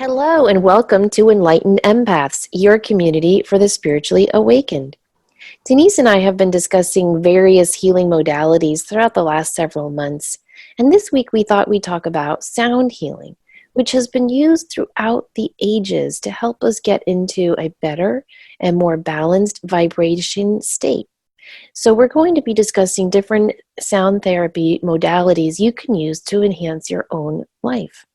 Hello, and welcome to Enlightened Empaths, your community for the spiritually awakened. Denise and I have been discussing various healing modalities throughout the last several months, and this week we thought we'd talk about sound healing, which has been used throughout the ages to help us get into a better and more balanced vibration state. So, we're going to be discussing different sound therapy modalities you can use to enhance your own life.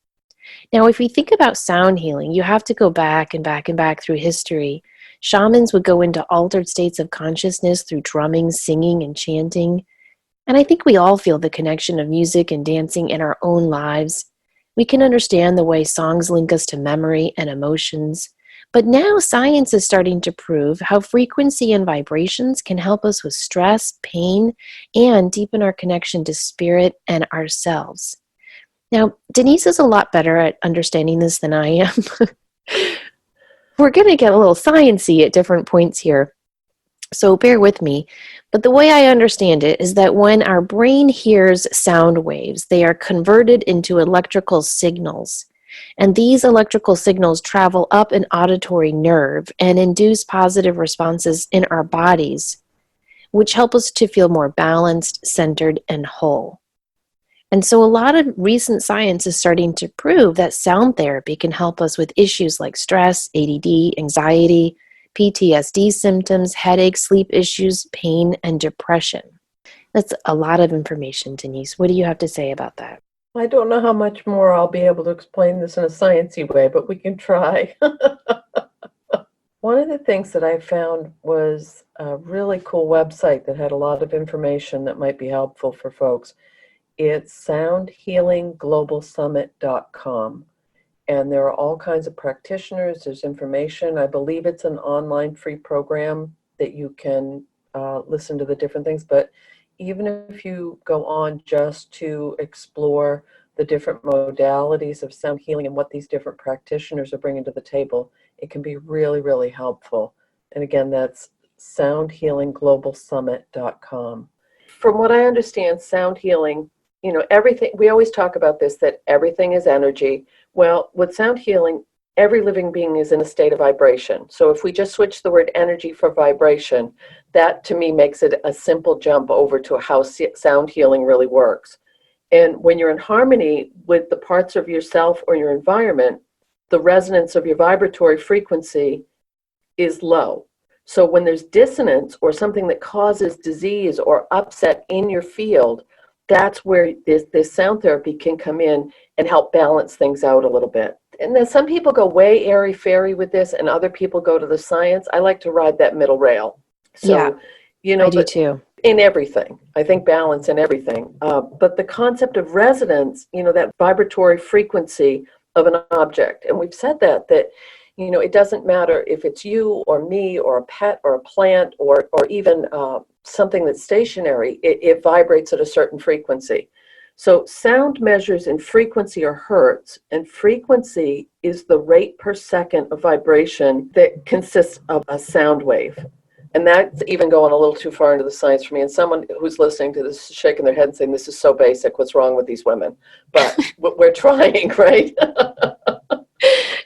Now, if we think about sound healing, you have to go back and back and back through history. Shamans would go into altered states of consciousness through drumming, singing, and chanting. And I think we all feel the connection of music and dancing in our own lives. We can understand the way songs link us to memory and emotions. But now science is starting to prove how frequency and vibrations can help us with stress, pain, and deepen our connection to spirit and ourselves. Now, Denise is a lot better at understanding this than I am. We're going to get a little science-y at different points here, so bear with me. But the way I understand it is that when our brain hears sound waves, they are converted into electrical signals. And these electrical signals travel up an auditory nerve and induce positive responses in our bodies, which help us to feel more balanced, centered, and whole. And so a lot of recent science is starting to prove that sound therapy can help us with issues like stress, ADD, anxiety, PTSD symptoms, headaches, sleep issues, pain, and depression. That's a lot of information, Denise. What do you have to say about that? I don't know how much more I'll be able to explain this in a sciencey way, but we can try. One of the things that I found was a really cool website that had a lot of information that might be helpful for folks. It's soundhealingglobalsummit.com. And there are all kinds of practitioners. There's information. I believe it's an online free program that you can listen to the different things. But even if you go on just to explore the different modalities of sound healing and what these different practitioners are bringing to the table, it can be really, really helpful. And again, that's soundhealingglobalsummit.com. From what I understand, sound healing, everything, we always talk about this, that everything is energy. Well, with sound healing, every living being is in a state of vibration. So if we just switch the word energy for vibration, that to me makes it a simple jump over to how sound healing really works. And when you're in harmony with the parts of yourself or your environment, the resonance of your vibratory frequency is low. So when there's dissonance or something that causes disease or upset in your field, that's where this sound therapy can come in and help balance things out a little bit. And then some people go way airy-fairy with this, and other people go to the science. I like to ride that middle rail. So, yeah, I do too. In everything. I think balance in everything. But the concept of resonance, that vibratory frequency of an object, and we've said that it doesn't matter if it's you or me or a pet or a plant or even something that's stationary, it vibrates at a certain frequency. So sound measures in frequency or hertz, and frequency is the rate per second of vibration that consists of a sound wave. And that's even going a little too far into the science for me. And someone who's listening to this is shaking their head and saying, this is so basic, what's wrong with these women? But we're trying, right?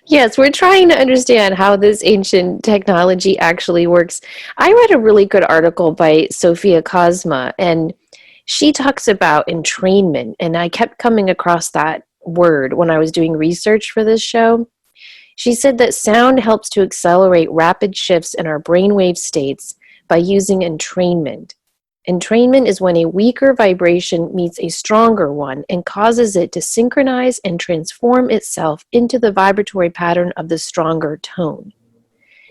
Yes, we're trying to understand how this ancient technology actually works. I read a really good article by Sophia Cosma, and she talks about entrainment, and I kept coming across that word when I was doing research for this show. She said that sound helps to accelerate rapid shifts in our brainwave states by using entrainment. Entrainment is when a weaker vibration meets a stronger one and causes it to synchronize and transform itself into the vibratory pattern of the stronger tone.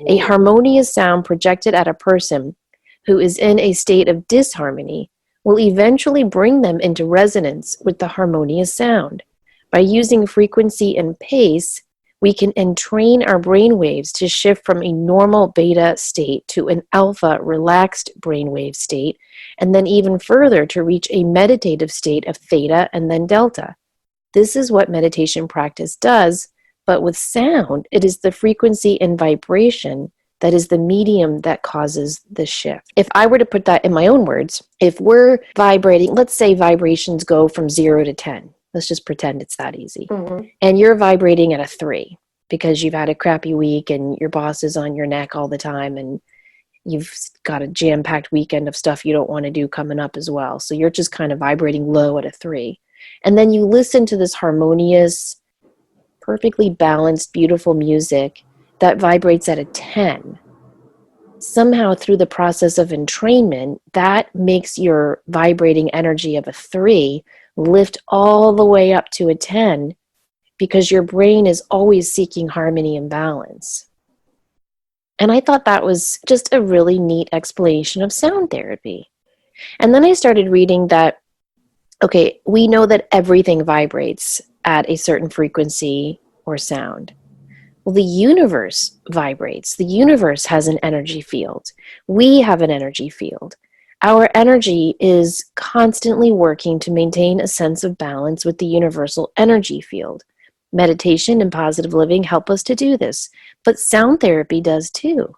A harmonious sound projected at a person who is in a state of disharmony will eventually bring them into resonance with the harmonious sound. By using frequency and pace, we can entrain our brainwaves to shift from a normal beta state to an alpha relaxed brainwave state, and then even further to reach a meditative state of theta and then delta. This is what meditation practice does, but with sound, it is the frequency and vibration that is the medium that causes the shift. If I were to put that in my own words, if we're vibrating, let's say vibrations go from 0 to 10. Let's just pretend it's that easy. Mm-hmm. And you're vibrating at a 3. because you've had a crappy week and your boss is on your neck all the time and you've got a jam-packed weekend of stuff you don't want to do coming up as well. So you're just kind of vibrating low at a 3. And then you listen to this harmonious, perfectly balanced, beautiful music that vibrates at a 10. Somehow through the process of entrainment, that makes your vibrating energy of a 3 lift all the way up to a 10 because your brain is always seeking harmony and balance. And I thought that was just a really neat explanation of sound therapy. And then I started reading that, okay, we know that everything vibrates at a certain frequency or sound. Well, the universe vibrates. The universe has an energy field. We have an energy field. Our energy is constantly working to maintain a sense of balance with the universal energy field. Meditation and positive living help us to do this, but sound therapy does too,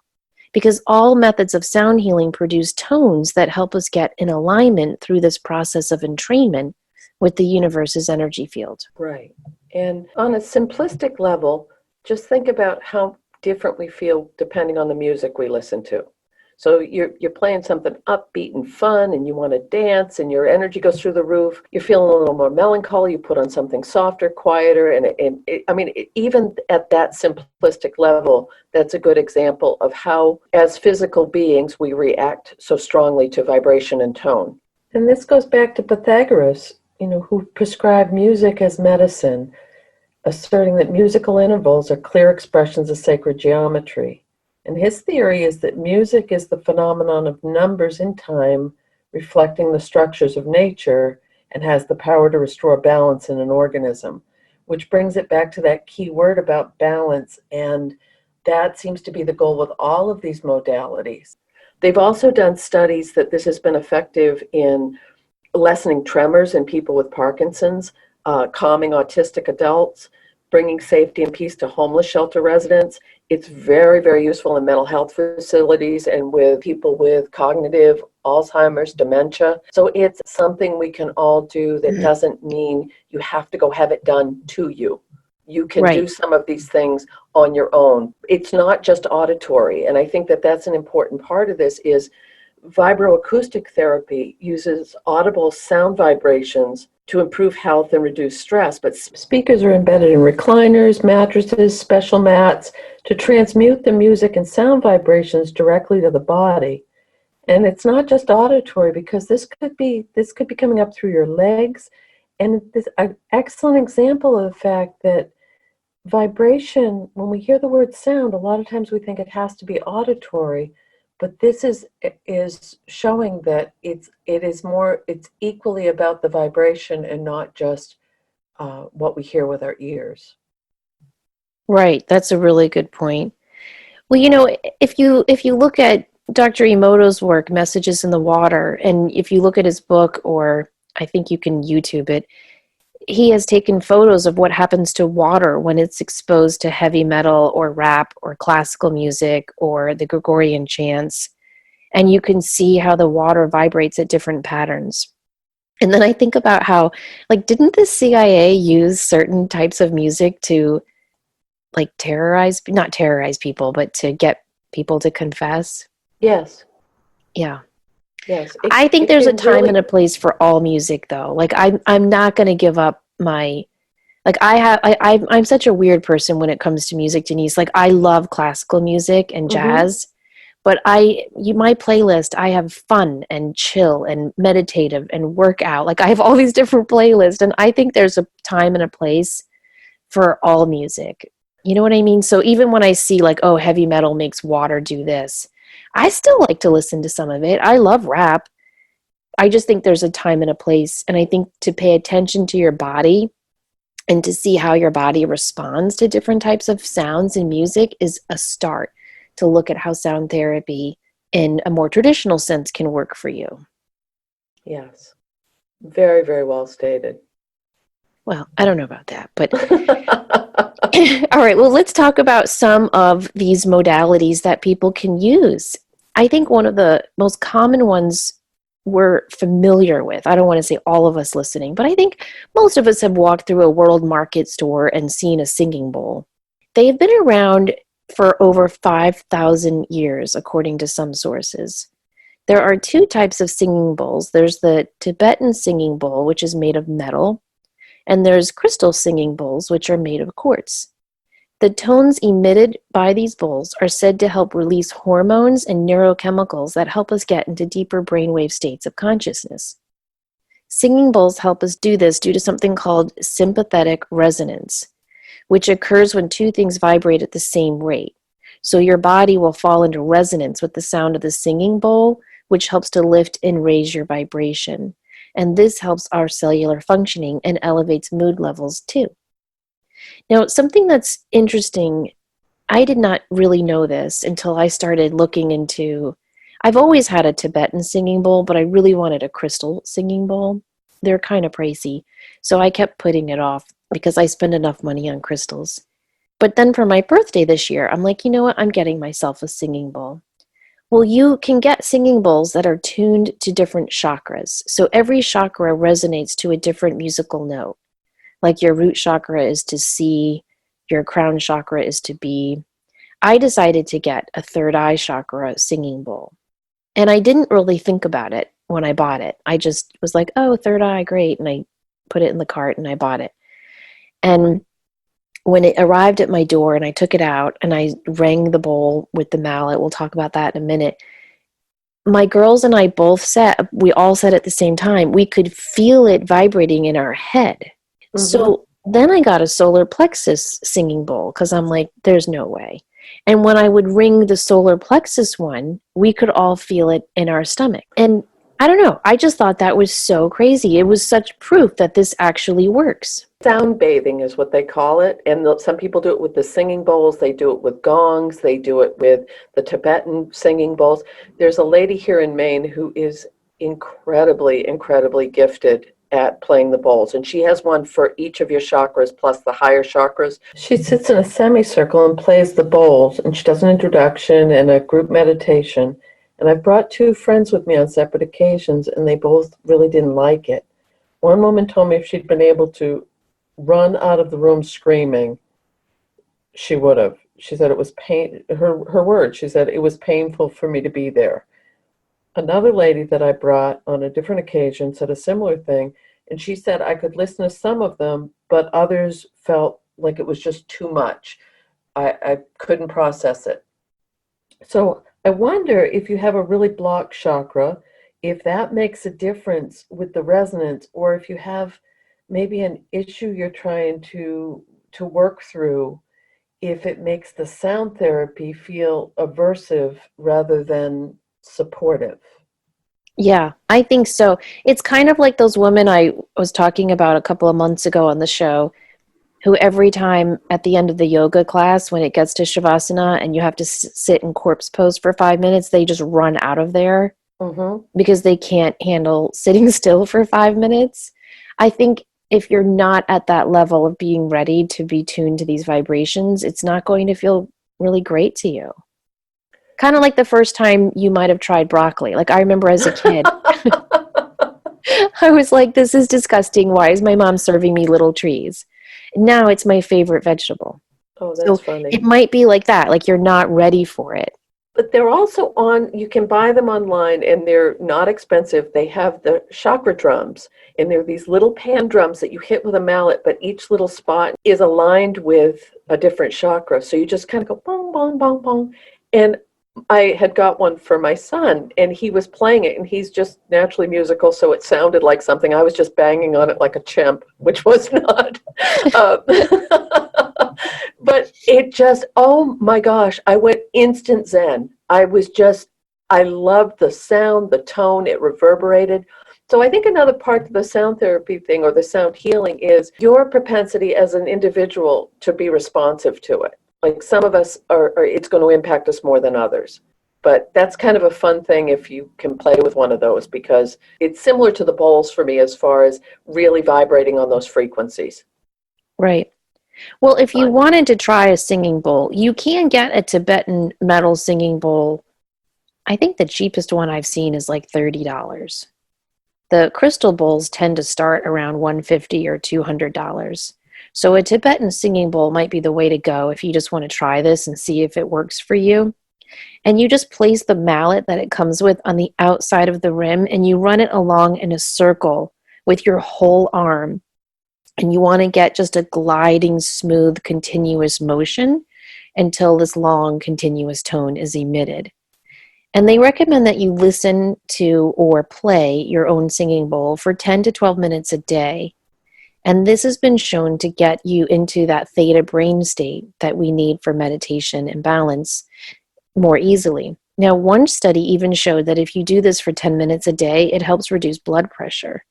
because all methods of sound healing produce tones that help us get in alignment through this process of entrainment with the universe's energy field. Right. And on a simplistic level, just think about how different we feel depending on the music we listen to. So you're playing something upbeat and fun and you want to dance and your energy goes through the roof. You're feeling a little more melancholy. You put on something softer, quieter. Even at that simplistic level, that's a good example of how, as physical beings, we react so strongly to vibration and tone. And this goes back to Pythagoras, who prescribed music as medicine, asserting that musical intervals are clear expressions of sacred geometry. And his theory is that music is the phenomenon of numbers in time, reflecting the structures of nature, and has the power to restore balance in an organism, which brings it back to that key word about balance. And that seems to be the goal with all of these modalities. They've also done studies that this has been effective in lessening tremors in people with Parkinson's, calming autistic adults, bringing safety and peace to homeless shelter residents. It's very, very useful in mental health facilities and with people with cognitive, Alzheimer's, dementia. So it's something we can all do that doesn't mean you have to go have it done to you. You can do some of these things on your own. It's not just auditory. And I think that that's an important part of this is vibroacoustic therapy uses audible sound vibrations to improve health and reduce stress, but speakers are embedded in recliners, mattresses, special mats to transmute the music and sound vibrations directly to the body. And it's not just auditory, because this could be coming up through your legs. And this an excellent example of the fact that vibration, when we hear the word sound, a lot of times we think it has to be auditory. But this is showing that it's equally about the vibration and not just what we hear with our ears. Right, that's a really good point. Well, if you look at Dr. Emoto's work, Messages in the Water, and if you look at his book, or I think you can YouTube it, he has taken photos of what happens to water when it's exposed to heavy metal or rap or classical music or the Gregorian chants. And you can see how the water vibrates at different patterns. And then I think about how, didn't the CIA use certain types of music to, not terrorize people, but to get people to confess? Yes. Yeah. Yes. I think there's a time and a place for all music, though. I'm not going to give up my, I'm such a weird person when it comes to music, Denise. I love classical music and jazz. But my playlist, I have fun and chill and meditative and workout. I have all these different playlists, and I think there's a time and a place for all music. You know what I mean? So even when I see heavy metal makes water do this, I still like to listen to some of it. I love rap. I just think there's a time and a place. And I think to pay attention to your body and to see how your body responds to different types of sounds and music is a start to look at how sound therapy in a more traditional sense can work for you. Yes. Very, very well stated. Well, I don't know about that, but all right, well, let's talk about some of these modalities that people can use. I think one of the most common ones we're familiar with, I don't want to say all of us listening, but I think most of us have walked through a World Market store and seen a singing bowl. They've been around for over 5,000 years, according to some sources. There are two types of singing bowls. There's the Tibetan singing bowl, which is made of metal, and there's crystal singing bowls, which are made of quartz. The tones emitted by these bowls are said to help release hormones and neurochemicals that help us get into deeper brainwave states of consciousness. Singing bowls help us do this due to something called sympathetic resonance, which occurs when two things vibrate at the same rate. So your body will fall into resonance with the sound of the singing bowl, which helps to lift and raise your vibration. And this helps our cellular functioning and elevates mood levels too. Now, something that's interesting, I did not really know this until I started looking into. I've always had a Tibetan singing bowl, but I really wanted a crystal singing bowl. They're kind of pricey, so I kept putting it off because I spend enough money on crystals. But then for my birthday this year, I'm like, you know what? I'm getting myself a singing bowl. Well, you can get singing bowls that are tuned to different chakras. So every chakra resonates to a different musical note. Like your root chakra is to C, your crown chakra is to B. I decided to get a third eye chakra singing bowl. And I didn't really think about it when I bought it. I just was like, oh, third eye, great. And I put it in the cart and I bought it. And when it arrived at my door and I took it out and I rang the bowl with the mallet, we'll talk about that in a minute. My girls and I both said, we all said at the same time, we could feel it vibrating in our head. Mm-hmm. So then I got a solar plexus singing bowl because I'm like, there's no way. And when I would ring the solar plexus one, we could all feel it in our stomach. And I don't know, I just thought that was so crazy. It was such proof that this actually works. Sound bathing is what they call it. And some people do it with the singing bowls. They do it with gongs. They do it with the Tibetan singing bowls. There's a lady here in Maine who is incredibly, incredibly gifted at playing the bowls. And she has one for each of your chakras plus the higher chakras. She sits in a semicircle and plays the bowls. And she does an introduction and a group meditation. And I've brought two friends with me on separate occasions, and they both really didn't like it. One woman told me if she'd been able to run out of the room screaming, she would have. She said it was her word, she said it was painful for me to be there. Another lady that I brought on a different occasion said a similar thing, and she said I could listen to some of them, but others felt like it was just too much. I couldn't process it. So I wonder if you have a really blocked chakra, if that makes a difference with the resonance, or if you have maybe an issue you're trying to work through, if it makes the sound therapy feel aversive rather than supportive. Yeah, I think so. It's kind of like those women I was talking about a couple of months ago on the show, who every time at the end of the yoga class, when it gets to Shavasana and you have to sit in corpse pose for 5 minutes, they just run out of there because they can't handle sitting still for 5 minutes. I think if you're not at that level of being ready to be tuned to these vibrations, it's not going to feel really great to you. Kind of like the first time you might have tried broccoli. Like I remember as a kid, I was like, this is disgusting. Why is my mom serving me little trees? Now it's my favorite vegetable. Oh, that's So funny. it might be like that, like you're not ready for it. But they're also you can buy them online and they're not expensive. They have the chakra drums, and they're these little pan drums that you hit with a mallet, but each little spot is aligned with a different chakra. So you just kind of go bong, bong, bong, bong. And I had got one for my son, and he was playing it, and he's just naturally musical, so it sounded like something. I was just banging on it like a chimp, which was not. But it just, oh my gosh, I went instant zen. I loved the sound, the tone, it reverberated. So I think another part of the sound therapy thing or the sound healing is your propensity as an individual to be responsive to it. Like some of us it's going to impact us more than others. But that's kind of a fun thing if you can play with one of those, because it's similar to the bowls for me as far as really vibrating on those frequencies. Right. Well, if you wanted to try a singing bowl, you can get a Tibetan metal singing bowl. I think the cheapest one I've seen is like $30. The crystal bowls tend to start around $150 or $200. So a Tibetan singing bowl might be the way to go if you just want to try this and see if it works for you. And you just place the mallet that it comes with on the outside of the rim and you run it along in a circle with your whole arm. And you want to get just a gliding, smooth, continuous motion until this long, continuous tone is emitted. And they recommend that you listen to or play your own singing bowl for 10 to 12 minutes a day. And this has been shown to get you into that theta brain state that we need for meditation and balance more easily. Now, one study even showed that if you do this for 10 minutes a day, it helps reduce blood pressure.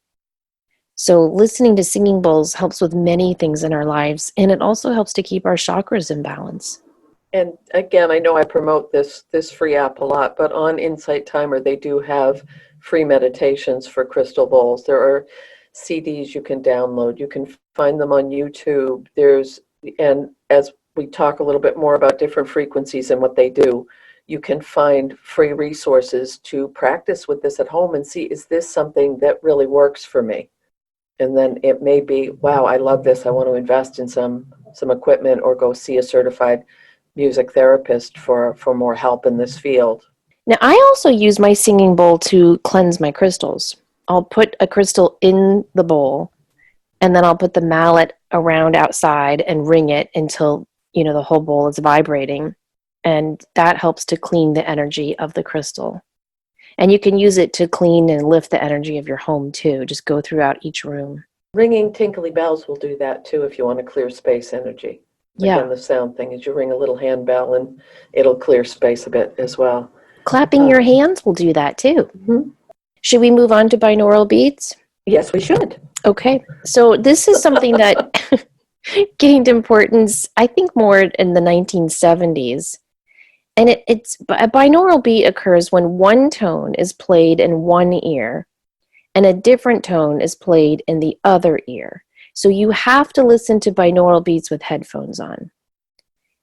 So listening to singing bowls helps with many things in our lives, and it also helps to keep our chakras in balance. And again, I know I promote this free app a lot, but on Insight Timer, they do have free meditations for crystal bowls. There are CDs you can download. You can find them on YouTube. And as we talk a little bit more about different frequencies and what they do, you can find free resources to practice with this at home and see, is this something that really works for me? And then it may be, wow, I love this. I want to invest in some equipment or go see a certified music therapist for more help in this field. Now, I also use my singing bowl to cleanse my crystals. I'll put a crystal in the bowl, and then I'll put the mallet around outside and ring it until, the whole bowl is vibrating. And that helps to clean the energy of the crystal. And you can use it to clean and lift the energy of your home too. Just go throughout each room. Ringing tinkly bells will do that too if you want to clear space energy. Yeah. Again, the sound thing is you ring a little handbell and it'll clear space a bit as well. Clapping your hands will do that too. Mm-hmm. Should we move on to binaural beats? Yes, we should. Okay. So this is something that gained importance, I think, more in the 1970s. And a binaural beat occurs when one tone is played in one ear and a different tone is played in the other ear. So you have to listen to binaural beats with headphones on.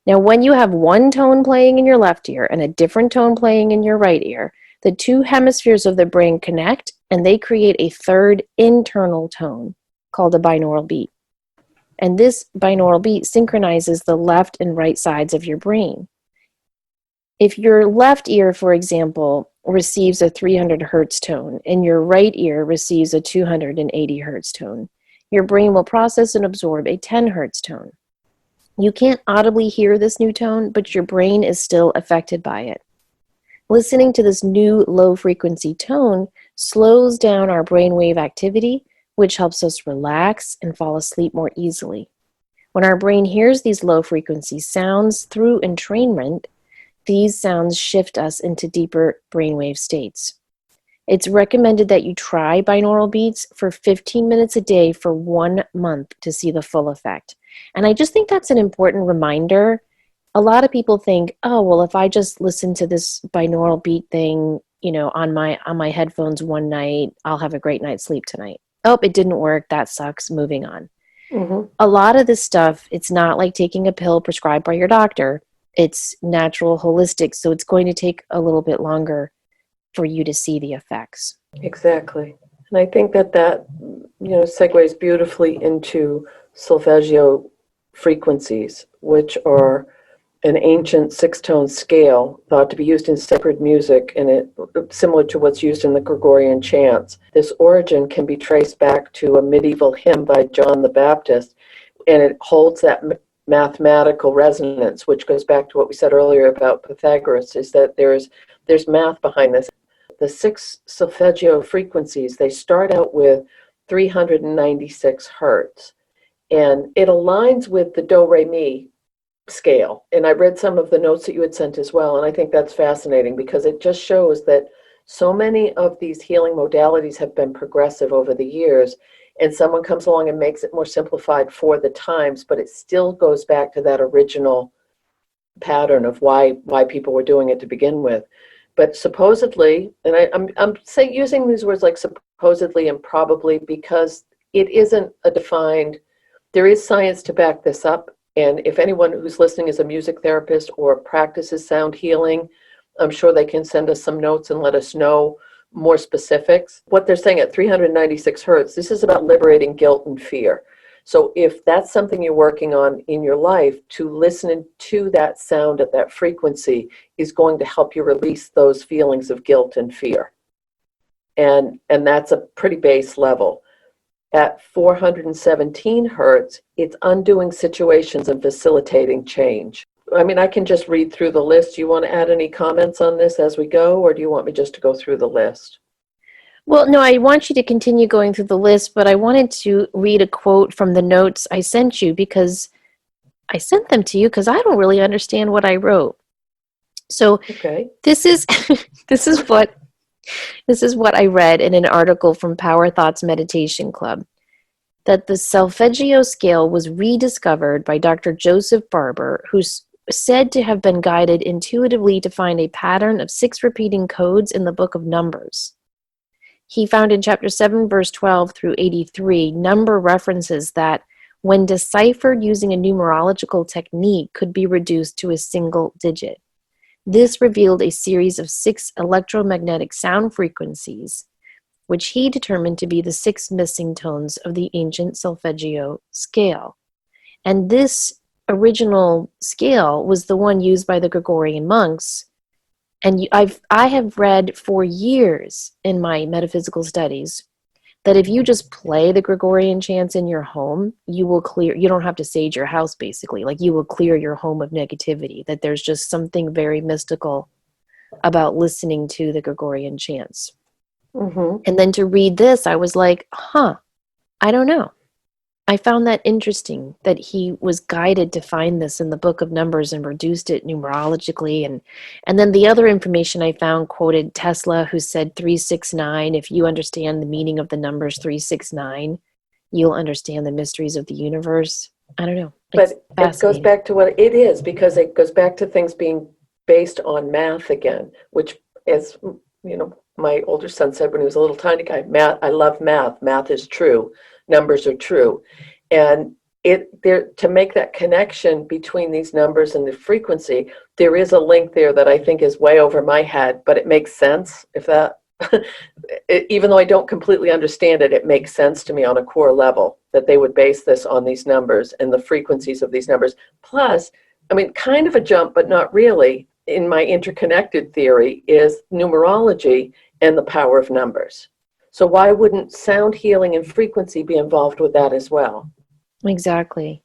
Now, when you have one tone playing in your left ear and a different tone playing in your right ear, the two hemispheres of the brain connect and they create a third internal tone called a binaural beat. And this binaural beat synchronizes the left and right sides of your brain. If your left ear, for example, receives a 300 hertz tone and your right ear receives a 280 hertz tone, your brain will process and absorb a 10 hertz tone. You can't audibly hear this new tone, but your brain is still affected by it. Listening to this new low-frequency tone slows down our brainwave activity, which helps us relax and fall asleep more easily. When our brain hears these low-frequency sounds through entrainment, these sounds shift us into deeper brainwave states. It's recommended that you try binaural beats for 15 minutes a day for 1 month to see the full effect. And I just think that's an important reminder. A lot of people think, oh, well, if I just listen to this binaural beat thing, on my headphones one night, I'll have a great night's sleep tonight. Oh, it didn't work. That sucks. Moving on. Mm-hmm. A lot of this stuff, it's not like taking a pill prescribed by your doctor. It's natural, holistic, so it's going to take a little bit longer for you to see the effects. Exactly. And I think that segues beautifully into solfeggio frequencies, which are an ancient six-tone scale thought to be used in sacred music, and it similar to what's used in the Gregorian chants. This origin can be traced back to a medieval hymn by John the Baptist, and it holds that mathematical resonance, which goes back to what we said earlier about Pythagoras, is that there's math behind this. The 6 solfeggio frequencies, they start out with 396 hertz, and it aligns with the do-re-mi scale. And I read some of the notes that you had sent as well, and I think that's fascinating because it just shows that so many of these healing modalities have been progressive over the years, and someone comes along and makes it more simplified for the times, but it still goes back to that original pattern of why people were doing it to begin with. But supposedly, and I'm saying using these words like supposedly and probably because it isn't a defined, there is science to back this up. And if anyone who's listening is a music therapist or practices sound healing, I'm sure they can send us some notes and let us know more specifics. What they're saying at 396 hertz, this is about liberating guilt and fear. So if that's something you're working on in your life, to listen to that sound at that frequency is going to help you release those feelings of guilt and fear. And that's a pretty base level. At 417 hertz, it's undoing situations and facilitating change. I mean, I can just read through the list. Do you want to add any comments on this as we go, or do you want me just to go through the list? Well, no, I want you to continue going through the list, but I wanted to read a quote from the notes I sent you because I sent them to you because I don't really understand what I wrote. So Okay. this is this is what I read in an article from Power Thoughts Meditation Club, that the solfeggio scale was rediscovered by Dr. Joseph Barber, who's said to have been guided intuitively to find a pattern of 6 repeating codes in the Book of Numbers. He found in chapter 7, verse 12 through 83, number references that, when deciphered using a numerological technique, could be reduced to a single digit. This revealed a series of 6 electromagnetic sound frequencies, which he determined to be the 6 missing tones of the ancient solfeggio scale. And this original scale was the one used by the Gregorian monks. And I have read for years in my metaphysical studies that if you just play the Gregorian chants in your home, you don't have to sage your house, basically. Like, you will clear your home of negativity, that there's just something very mystical about listening to the Gregorian chants. Mm-hmm. And then to read this, I was like, I don't know. I found that interesting that he was guided to find this in the Book of Numbers and reduced it numerologically. And then the other information I found quoted Tesla, who said 369, if you understand the meaning of the numbers 369, you'll understand the mysteries of the universe. I don't know. It's But it goes fascinating. back to what it is, because it goes back to things being based on math again, which is, my older son said when he was a little tiny guy, math, I love math. Math is true. Numbers are true. And to make that connection between these numbers and the frequency, there is a link there that I think is way over my head, but it makes sense. If that, even though I don't completely understand it, it makes sense to me on a core level that they would base this on these numbers and the frequencies of these numbers. Plus, I mean, kind of a jump, but not really, in my interconnected theory, is numerology and the power of numbers. So why wouldn't sound healing and frequency be involved with that as well? Exactly.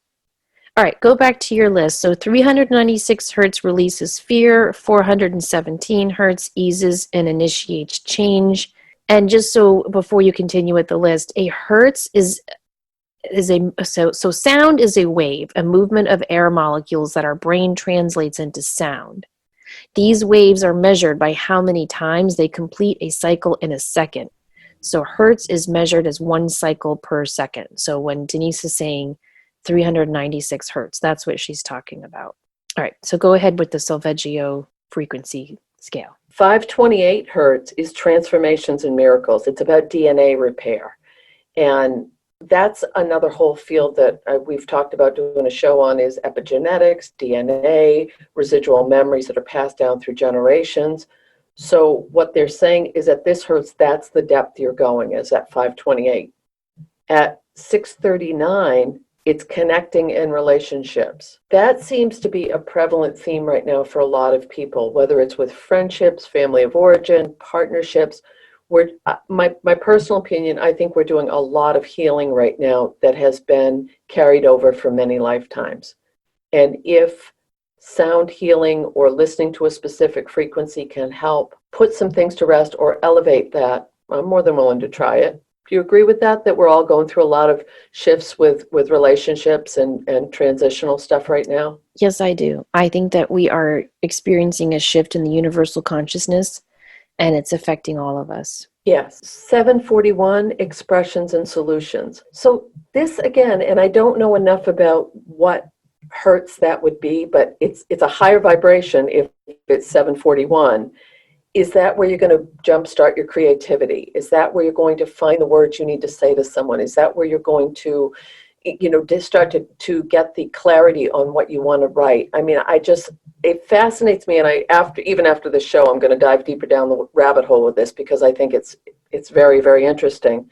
All right, go back to your list. So 396 hertz releases fear, 417 hertz eases and initiates change. And just so before you continue with the list, a hertz so sound is a wave, a movement of air molecules that our brain translates into sound. These waves are measured by how many times they complete a cycle in a second. So hertz is measured as 1 cycle per second. So when Denise is saying 396 hertz, that's what she's talking about. All right, so go ahead with the solfeggio frequency scale. 528 hertz is transformations and miracles. It's about DNA repair. And that's another whole field that we've talked about doing a show on, is epigenetics, DNA, residual memories that are passed down through generations. So what they're saying is at this hertz, that's the depth you're going, is at 528. At 639, it's connecting in relationships. That seems to be a prevalent theme right now for a lot of people, whether it's with friendships, family of origin, partnerships. My personal opinion, I think we're doing a lot of healing right now that has been carried over from many lifetimes. And if sound healing or listening to a specific frequency can help put some things to rest or elevate that, I'm more than willing to try it. Do you agree with that we're all going through a lot of shifts with relationships and transitional stuff right now? Yes, I do. I think that we are experiencing a shift in the universal consciousness, and it's affecting all of us. Yes, 741, expressions and solutions. So this again, and I don't know enough about what hertz that would be, but it's a higher vibration if it's 741. Is that where you're going to jumpstart your creativity? Is that where you're going to find the words you need to say to someone? Is that where you're going to, start to get the clarity on what you want to write? I mean, it fascinates me, and even after the show, I'm going to dive deeper down the rabbit hole with this because I think it's very, very interesting.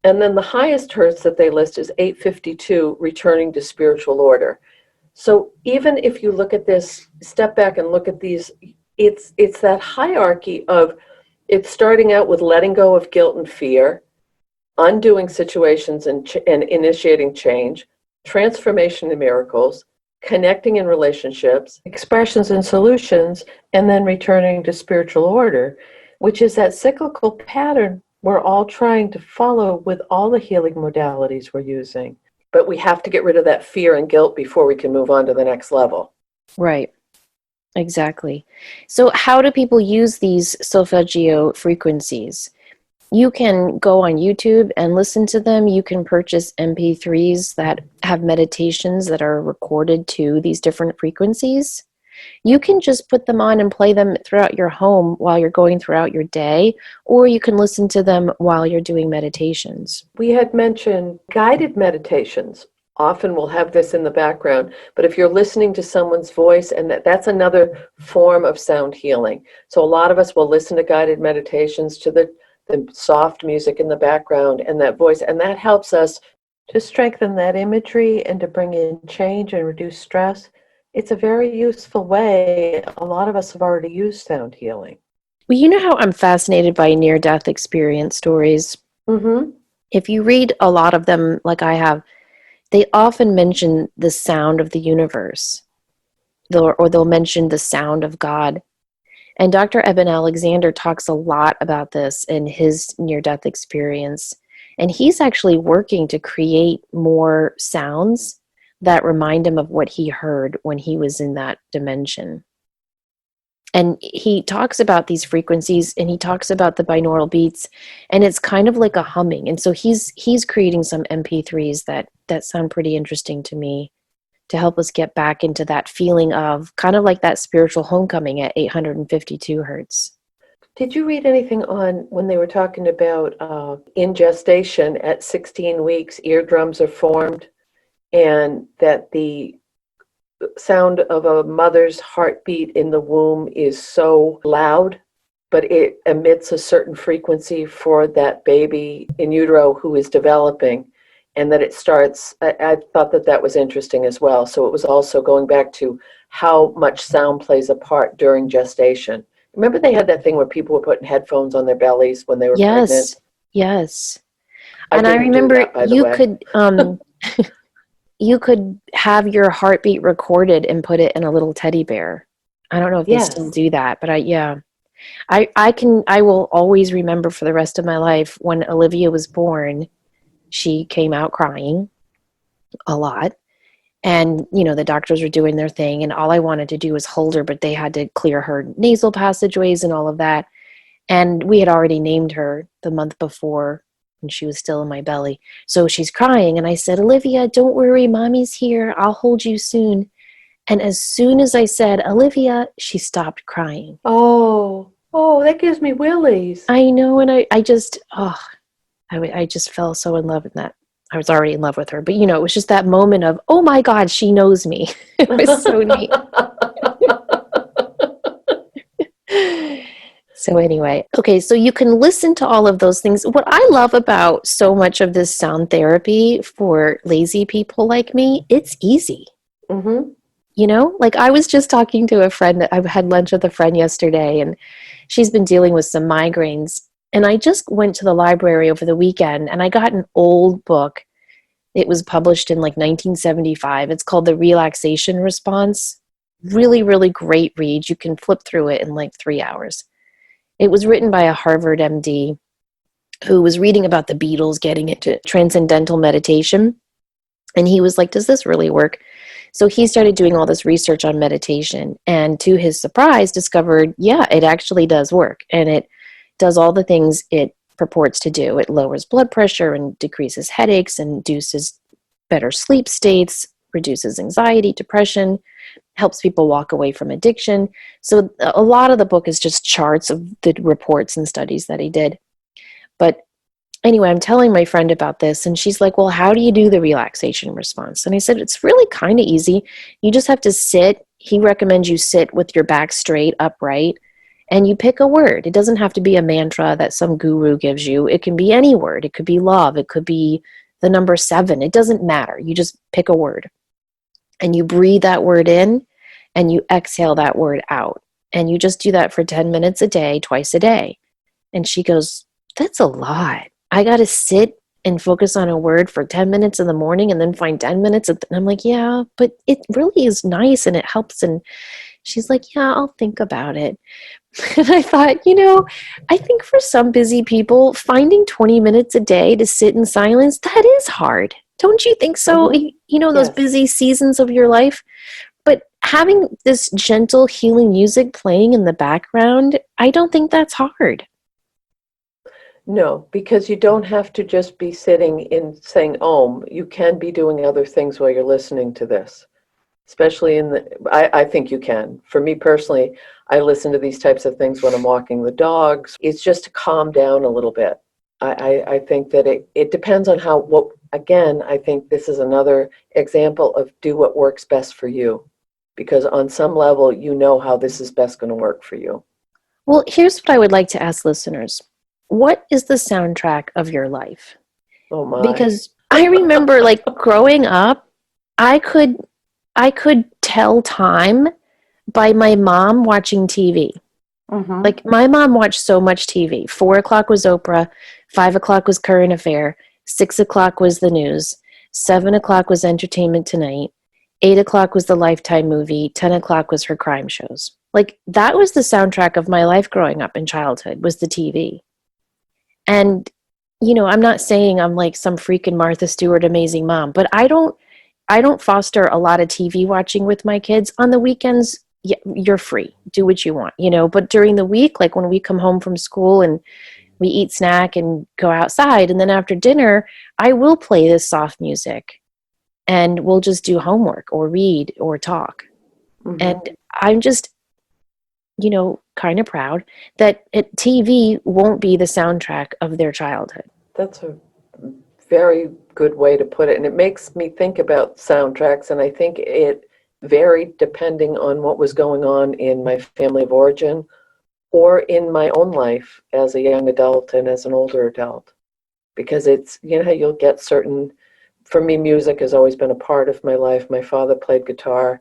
And then the highest hertz that they list is 852, returning to spiritual order. So even if you look at this, step back and look at these, it's that hierarchy of it's starting out with letting go of guilt and fear, undoing situations and initiating change, transformation and miracles, connecting in relationships, expressions and solutions, and then returning to spiritual order, which is that cyclical pattern we're all trying to follow with all the healing modalities we're using. But we have to get rid of that fear and guilt before we can move on to the next level. Right. Exactly. So how do people use these solfeggio frequencies? You can go on YouTube and listen to them. You can purchase MP3s that have meditations that are recorded to these different frequencies. You can just put them on and play them throughout your home while you're going throughout your day, or you can listen to them while you're doing meditations. We had mentioned guided meditations. Often we'll have this in the background, but if you're listening to someone's voice, and that's another form of sound healing. So a lot of us will listen to guided meditations to the soft music in the background and that voice, and that helps us to strengthen that imagery and to bring in change and reduce stress. It's a very useful way. A lot of us have already used sound healing. Well, you know how I'm fascinated by near-death experience stories? Mm-hmm. If you read a lot of them, like I have, they often mention the sound of the universe, or they'll mention the sound of God. And Dr. Eben Alexander talks a lot about this in his near-death experience. And he's actually working to create more sounds that remind him of what he heard when he was in that dimension. And he talks about these frequencies, and he talks about the binaural beats, and it's kind of like a humming. And so he's creating some MP3s that sound pretty interesting to me, to help us get back into that feeling of kind of like that spiritual homecoming at 852 hertz. Did you read anything on when they were talking about in gestation at 16 weeks, eardrums are formed, and that the sound of a mother's heartbeat in the womb is so loud, but it emits a certain frequency for that baby in utero who is developing, and that it starts, I thought that was interesting as well. So it was also going back to how much sound plays a part during gestation. Remember they had that thing where people were putting headphones on their bellies when they were pregnant? Yes. I And I didn't do remember that, by the way. you could have your heartbeat recorded and put it in a little teddy bear. I don't know if they still Yes. do that, but I will always remember for the rest of my life when Olivia was born. She came out crying a lot. And, the doctors were doing their thing, and all I wanted to do was hold her, but they had to clear her nasal passageways and all of that. And we had already named her the month before, and she was still in my belly. So she's crying, and I said, Olivia, don't worry, mommy's here. I'll hold you soon. And as soon as I said, Olivia, she stopped crying. Oh, that gives me willies. I know, and I just fell so in love with that. I was already in love with her, but it was just that moment of, oh my God, she knows me. It was so neat. So anyway, okay, so you can listen to all of those things. What I love about so much of this sound therapy for lazy people like me, it's easy. Mm-hmm. Like I was just talking to a friend. I had lunch with a friend yesterday, and she's been dealing with some migraines. And I just went to the library over the weekend, and I got an old book. It was published in like 1975. It's called The Relaxation Response. Really, really great read. You can flip through it in like 3 hours. It was written by a Harvard MD who was reading about the Beatles getting into transcendental meditation. And he was like, does this really work? So he started doing all this research on meditation, and to his surprise discovered, yeah, it actually does work. And it does all the things it purports to do. It lowers blood pressure and decreases headaches and induces better sleep states, reduces anxiety, depression, helps people walk away from addiction. So a lot of the book is just charts of the reports and studies that he did. But anyway, I'm telling my friend about this, and she's like, well, how do you do the relaxation response? And I said, it's really kind of easy. You just have to sit. He recommends you sit with your back straight, upright, and you pick a word. It doesn't have to be a mantra that some guru gives you. It can be any word. It could be love. It could be the number 7. It doesn't matter. You just pick a word and you breathe that word in and you exhale that word out. And you just do that for 10 minutes a day, twice a day. And she goes, that's a lot. I got to sit and focus on a word for 10 minutes in the morning and then find 10 minutes. And I'm like, yeah, but it really is nice and it helps. And she's like, yeah, I'll think about it. And I thought, I think for some busy people, finding 20 minutes a day to sit in silence, that is hard. Don't you think so? Mm-hmm. Those Yes. busy seasons of your life. But having this gentle healing music playing in the background, I don't think that's hard. No, because you don't have to just be sitting in saying Om. You can be doing other things while you're listening to this. Especially I think you can. For me personally, I listen to these types of things when I'm walking the dogs. It's just to calm down a little bit. I think that it depends on again, I think this is another example of do what works best for you. Because on some level, you know how this is best going to work for you. Well, here's what I would like to ask listeners. What is the soundtrack of your life? Oh my. Because I remember growing up, I could tell time by my mom watching TV. Mm-hmm. My mom watched so much TV. 4 o'clock was Oprah, 5 o'clock was Current Affair, 6 o'clock was the news, 7 o'clock was Entertainment Tonight, 8 o'clock was the Lifetime movie, 10 o'clock was her crime shows. That was the soundtrack of my life growing up in childhood, was the TV. And I'm not saying I'm like some freaking Martha Stewart amazing mom, but I don't foster a lot of TV watching with my kids. On the weekends, yeah, you're free. Do what you want, but during the week, like when we come home from school and we eat snack and go outside, and then after dinner, I will play this soft music and we'll just do homework or read or talk. Mm-hmm. And I'm just, kind of proud that TV won't be the soundtrack of their childhood. That's a very good way to put it. And it makes me think about soundtracks, and I think it varied depending on what was going on in my family of origin or in my own life as a young adult and as an older adult. Because it's, you'll get certain, for me, music has always been a part of my life. My father played guitar.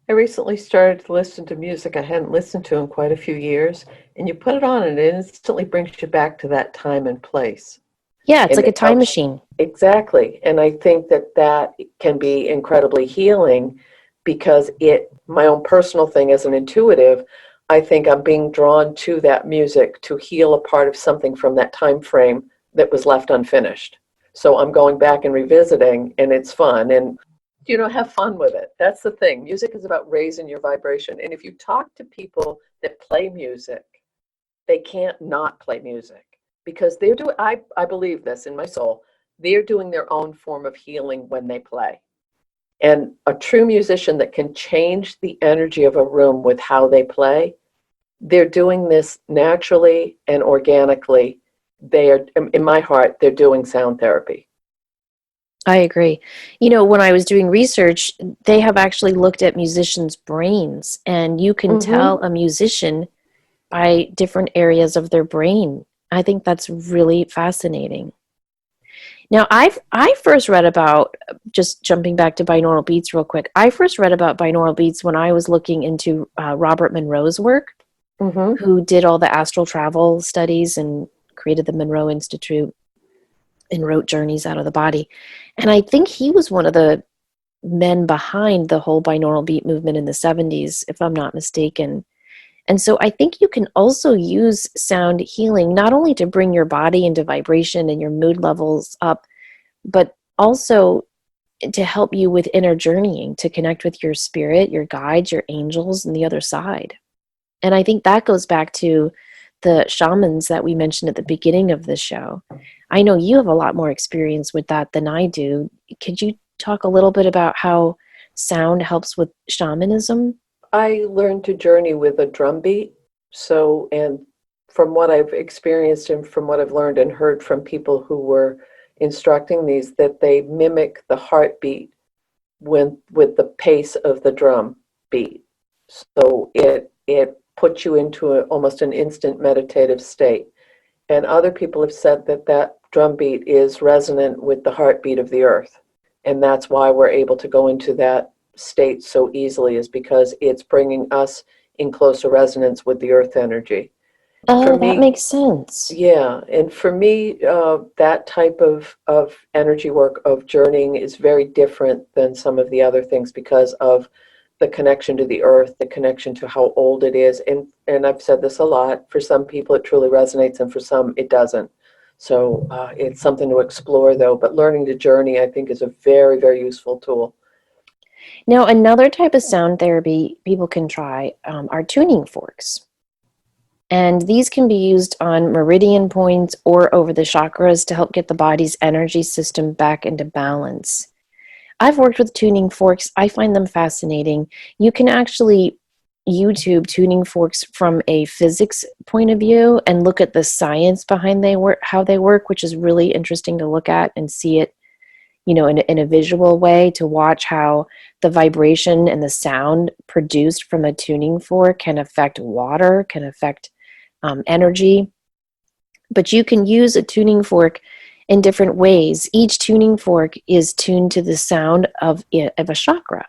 I recently started to listen to music I hadn't listened to in quite a few years, and you put it on and it instantly brings you back to that time and place. Yeah, it's And like a it time helps. machine. Exactly. And I think that can be incredibly healing because my own personal thing as an intuitive, I think I'm being drawn to that music to heal a part of something from that time frame that was left unfinished. So I'm going back and revisiting, and it's fun. And have fun with it. That's the thing. Music is about raising your vibration. And if you talk to people that play music, they can't not play music because they're doing, I believe this in my soul, they're doing their own form of healing when they play. And a true musician that can change the energy of a room with how they play, they're doing this naturally and organically. They are, in my heart, they're doing sound therapy. I agree. When I was doing research, they have actually looked at musicians' brains, and you can tell a musician by different areas of their brain. I think that's really fascinating. Now, I first read about, just jumping back to binaural beats real quick, I first read about binaural beats when I was looking into Robert Monroe's work, who did all the astral travel studies and created the Monroe Institute and wrote Journeys Out of the Body. And I think he was one of the men behind the whole binaural beat movement in the 70s, if I'm not mistaken. And so I think you can also use sound healing not only to bring your body into vibration and your mood levels up, but also to help you with inner journeying, to connect with your spirit, your guides, your angels, and the other side. And I think that goes back to the shamans that we mentioned at the beginning of the show. I know you have a lot more experience with that than I do. Could you talk a little bit about how sound helps with shamanism? I learned to journey with a drum beat. So, and from what I've experienced and from what I've learned and heard from people who were instructing these, that they mimic the heartbeat with the pace of the drum beat. So it puts put you into almost an instant meditative state. And other people have said that that drum beat is resonant with the heartbeat of the earth. And that's why we're able to go into that state so easily, is because it's bringing us in closer resonance with the earth energy. For Oh, that me, makes sense. yeah, and for me, that type of energy work, of journeying, is very different than some of the other things because of the connection to the earth, the connection to how old it is. And I've said this a lot, for some people it truly resonates and for some it doesn't. So it's something to explore though, but learning to journey, I think, is a very, very useful tool. Now, another type of sound therapy people can try are tuning forks. And these can be used on meridian points or over the chakras to help get the body's energy system back into balance. I've worked with tuning forks. I find them fascinating. You can actually YouTube tuning forks from a physics point of view and look at the science behind how they work, which is really interesting to look at and see it, in a visual way, to watch how the vibration and the sound produced from a tuning fork can affect water, can affect energy. But you can use a tuning fork in different ways. Each tuning fork is tuned to the sound of a chakra.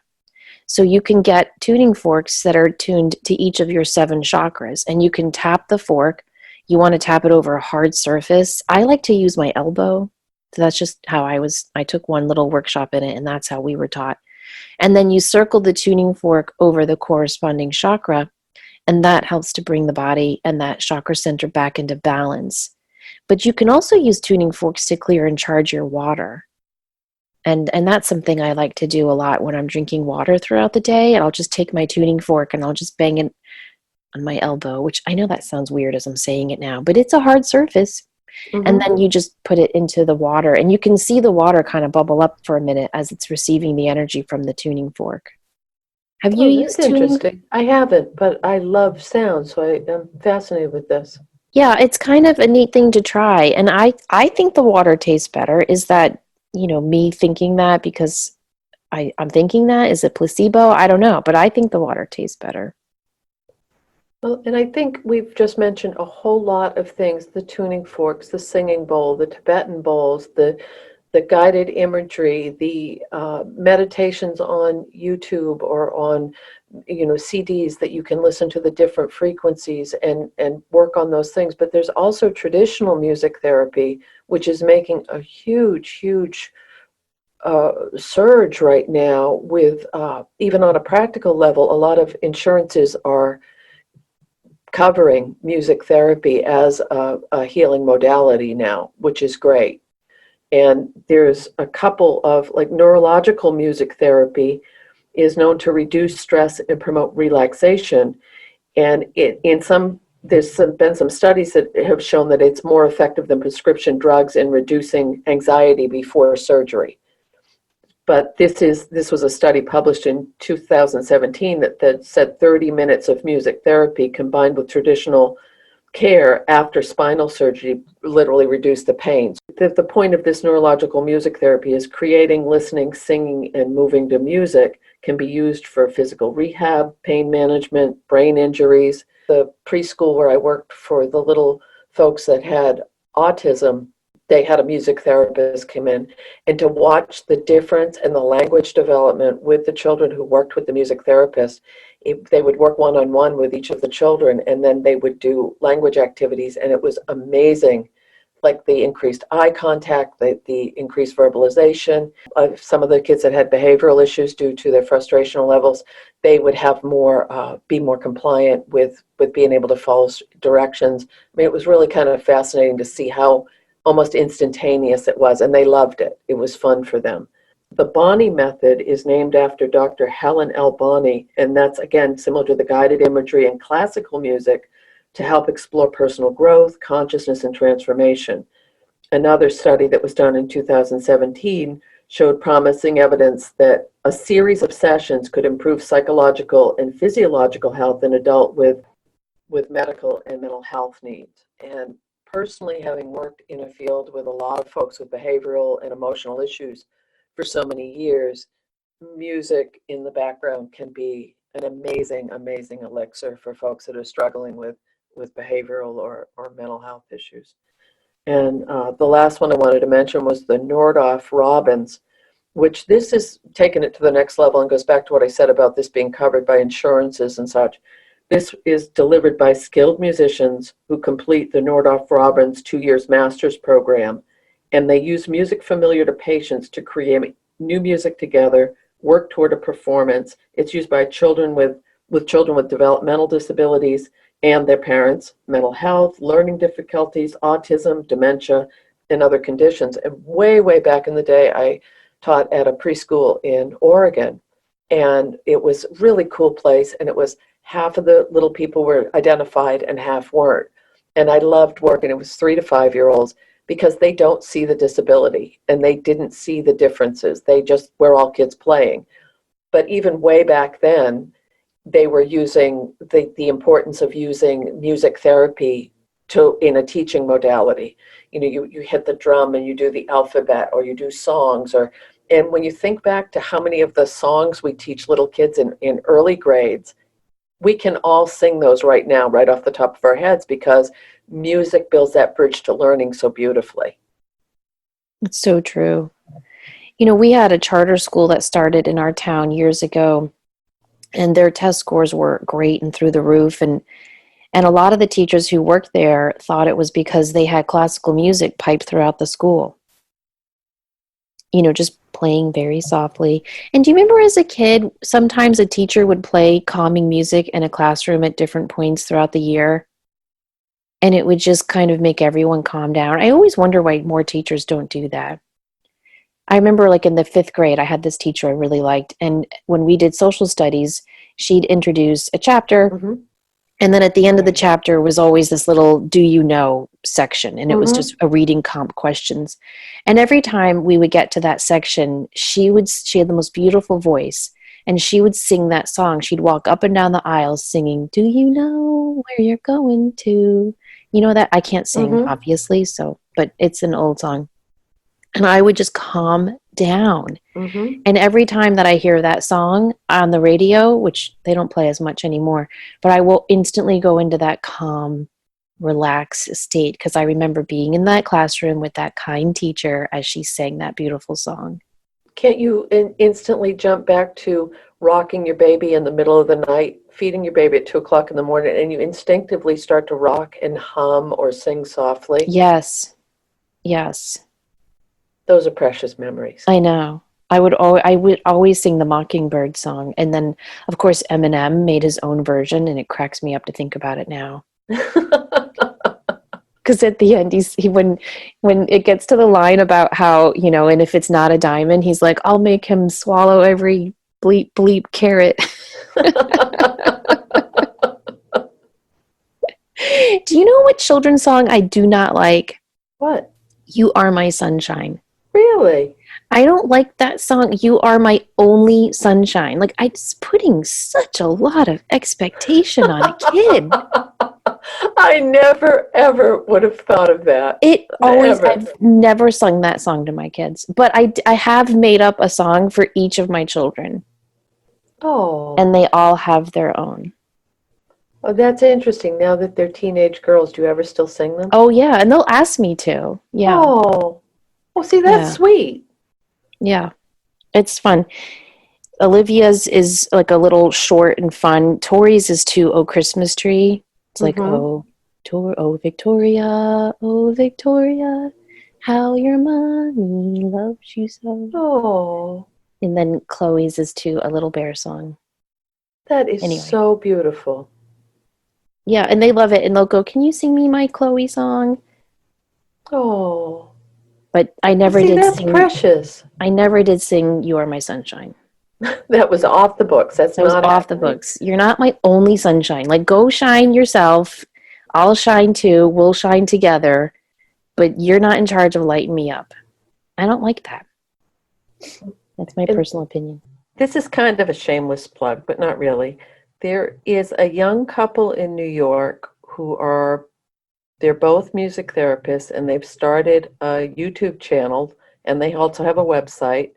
So you can get tuning forks that are tuned to each of your 7 chakras, and you can tap the fork. You want to tap it over a hard surface. I like to use my elbow. So that's just how I took one little workshop in it, and that's how we were taught. And then you circle the tuning fork over the corresponding chakra, and that helps to bring the body and that chakra center back into balance. But you can also use tuning forks to clear and charge your water. And that's something I like to do a lot when I'm drinking water throughout the day. And I'll just take my tuning fork and I'll just bang it on my elbow, which I know that sounds weird as I'm saying it now, but it's a hard surface. And Hmm. then you just put it into the water, and you can see the water kind of bubble up for a minute as it's receiving the energy from the tuning fork. Have you Oh, that's used tuning? interesting. I haven't, but I love sound, so I am fascinated with this. Yeah, it's kind of a neat thing to try. And I think the water tastes better. Is that, me thinking that because I'm thinking that? Is it placebo? I don't know, but I think the water tastes better. Well, and I think we've just mentioned a whole lot of things: the tuning forks, the singing bowl, the Tibetan bowls, the guided imagery, the meditations on YouTube or on CDs that you can listen to the different frequencies and work on those things. But there's also traditional music therapy, which is making a huge, huge surge right now. With even on a practical level, a lot of insurances are covering music therapy as a healing modality now, which is great. And there's a couple of, like, neurological music therapy is known to reduce stress and promote relaxation. And been some studies that have shown that it's more effective than prescription drugs in reducing anxiety before surgery. But this was a study published in 2017 that said 30 minutes of music therapy combined with traditional care after spinal surgery literally reduced the pain. The point of this neurological music therapy is creating, listening, singing, and moving to music can be used for physical rehab, pain management, brain injuries. The preschool where I worked for the little folks that had autism, they had a music therapist come in, and to watch the difference in the language development with the children who worked with the music therapist. They would work one-on-one with each of the children, and then they would do language activities, and it was amazing. Like the increased eye contact, the increased verbalization. Some of the kids that had behavioral issues due to their frustrational levels, they would have be more compliant with being able to follow directions. I mean, it was really kind of fascinating to see how almost instantaneous it was, and they loved it. It was fun for them. The Bonney method is named after Dr. Helen L. Bonney, and that's, again, similar to the guided imagery and classical music, to help explore personal growth, consciousness, and transformation. Another study that was done in 2017 showed promising evidence that a series of sessions could improve psychological and physiological health in adults with medical and mental health needs. And personally, having worked in a field with a lot of folks with behavioral and emotional issues for so many years, music in the background can be an amazing, amazing elixir for folks that are struggling with behavioral or mental health issues. And the last one I wanted to mention was the Nordhoff Robbins, which this is taking it to the next level and goes back to what I said about this being covered by insurances and such. This is delivered by skilled musicians who complete the Nordhoff Robbins 2 years master's program, and they use music familiar to patients to create new music together, work toward a performance. It's used by children with children with developmental disabilities and their parents, mental health, learning difficulties, autism, dementia, and other conditions. And way, way back in the day, I taught at a preschool in Oregon, and it was a really cool place, and it was half of the little people were identified and half weren't. And I loved working. It was 3 to 5 year olds because they don't see the disability and they didn't see the differences. They just, we're all kids playing. But even way back then, they were using the importance of using music therapy in a teaching modality. You know, you hit the drum and you do the alphabet, or you do songs, and when you think back to how many of the songs we teach little kids in early grades, we can all sing those right now, right off the top of our heads, because music builds that bridge to learning so beautifully. It's so true. You know, we had a charter school that started in our town years ago, and their test scores were great and through the roof. And a lot of the teachers who worked there thought it was because they had classical music piped throughout the school. You know, just playing very softly. And do you remember as a kid, sometimes a teacher would play calming music in a classroom at different points throughout the year? And it would just kind of make everyone calm down. I always wonder why more teachers don't do that. I remember like in the 5th grade, I had this teacher I really liked. And when we did social studies, she'd introduce a chapter. Mm-hmm. And then at the end of the chapter was always this little do you know section. And it was just a reading comp questions. And every time we would get to that section, she had the most beautiful voice. And she would sing that song. She'd walk up and down the aisles singing, do you know where you're going to? You know that I can't sing, obviously, but it's an old song. And I would just calm down. Mm-hmm. And every time that I hear that song on the radio, which they don't play as much anymore, but I will instantly go into that calm, relaxed state because I remember being in that classroom with that kind teacher as she sang that beautiful song. Can't you instantly jump back to rocking your baby in the middle of the night, feeding your baby at 2 o'clock in the morning, and you instinctively start to rock and hum or sing softly? Yes. Yes. Those are precious memories. I know. I would always sing the Mockingbird song. And then, of course, Eminem made his own version, and it cracks me up to think about it now. Because at the end, when it gets to the line about how, you know, and if it's not a diamond, he's like, I'll make him swallow every bleep, bleep carrot. Do you know what children's song I do not like? What? You Are My Sunshine. Really? I don't like that song, You Are My Only Sunshine. Like, I'm just putting such a lot of expectation on a kid. I never, ever would have thought of that. I've never sung that song to my kids, but I have made up a song for each of my children. Oh. And they all have their own. Oh, that's interesting. Now that they're teenage girls, do you ever still sing them? Oh, yeah, and they'll ask me to. Yeah. Oh. Well, see, that's sweet. Yeah, it's fun. Olivia's is like a little short and fun. Tori's is too, Oh Christmas Tree. It's like, oh Victoria, how your mommy loves you so. Oh. And then Chloe's is too, A Little Bear Song. That is so beautiful. Yeah, and they love it. And they'll go, can you sing me my Chloe song? Oh. But I never did that's sing. Precious. I never did sing You Are My Sunshine. That was off the books. That was off the books. You're not my only sunshine. Like, go shine yourself. I'll shine too. We'll shine together. But you're not in charge of lighting me up. I don't like that. That's my personal opinion. This is kind of a shameless plug, but not really. There is a young couple in New York they're both music therapists, and they've started a YouTube channel, and they also have a website.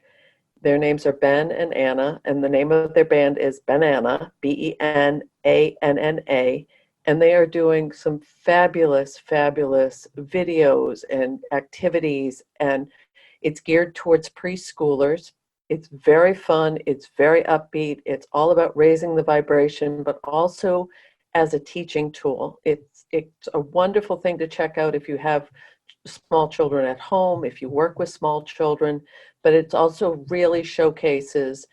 Their names are Ben and Anna, and the name of their band is Benanna, Benanna, and they are doing some fabulous, fabulous videos and activities, and it's geared towards preschoolers. It's very fun, it's very upbeat, it's all about raising the vibration, but also as a teaching tool. It's a wonderful thing to check out if you have small children at home, if you work with small children, but it also really showcases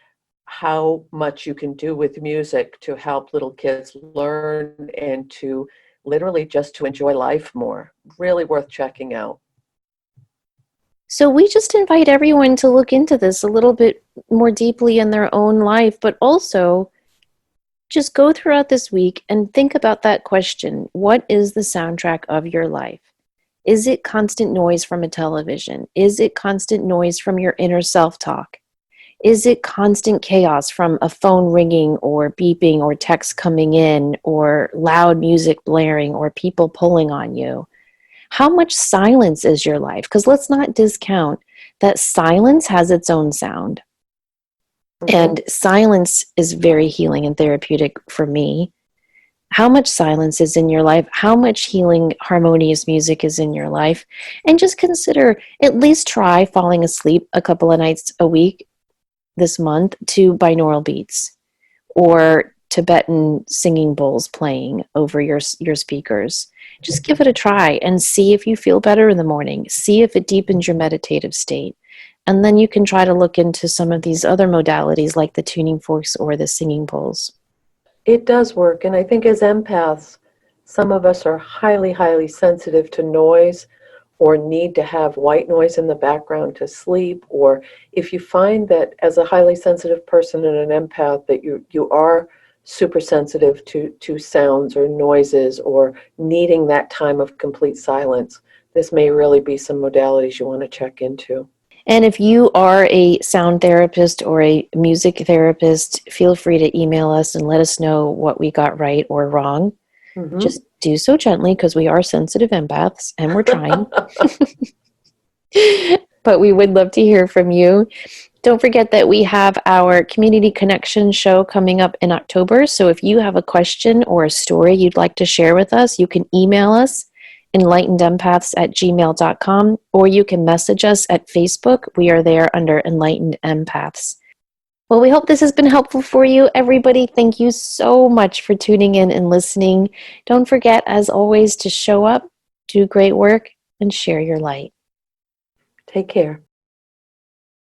how much you can do with music to help little kids learn and to literally just to enjoy life more. Really worth checking out. So we just invite everyone to look into this a little bit more deeply in their own life, but also just go throughout this week and think about that question. What is the soundtrack of your life? Is it constant noise from a television? Is it constant noise from your inner self-talk? Is it constant chaos from a phone ringing or beeping or text coming in or loud music blaring or people pulling on you? How much silence is your life? Because let's not discount that silence has its own sound. And silence is very healing and therapeutic for me. How much silence is in your life? How much healing, harmonious music is in your life? And just consider, at least try falling asleep a couple of nights a week this month to binaural beats or Tibetan singing bowls playing over your speakers. Just give it a try and see if you feel better in the morning. See if it deepens your meditative state. And then you can try to look into some of these other modalities like the tuning forks or the singing bowls. It does work, and I think as empaths, some of us are highly, highly sensitive to noise or need to have white noise in the background to sleep, or if you find that as a highly sensitive person and an empath that you are super sensitive to sounds or noises or needing that time of complete silence, this may really be some modalities you want to check into. And if you are a sound therapist or a music therapist, feel free to email us and let us know what we got right or wrong. Mm-hmm. Just do so gently because we are sensitive empaths and we're trying. But we would love to hear from you. Don't forget that we have our Community Connection show coming up in October. So if you have a question or a story you'd like to share with us, you can email us enlightenedempaths@gmail.com, or you can message us at Facebook. We are there under Enlightened Empaths. Well, we hope this has been helpful for you, everybody. Thank you so much for tuning in and listening. Don't forget, as always, to show up, do great work, and share your light. Take care.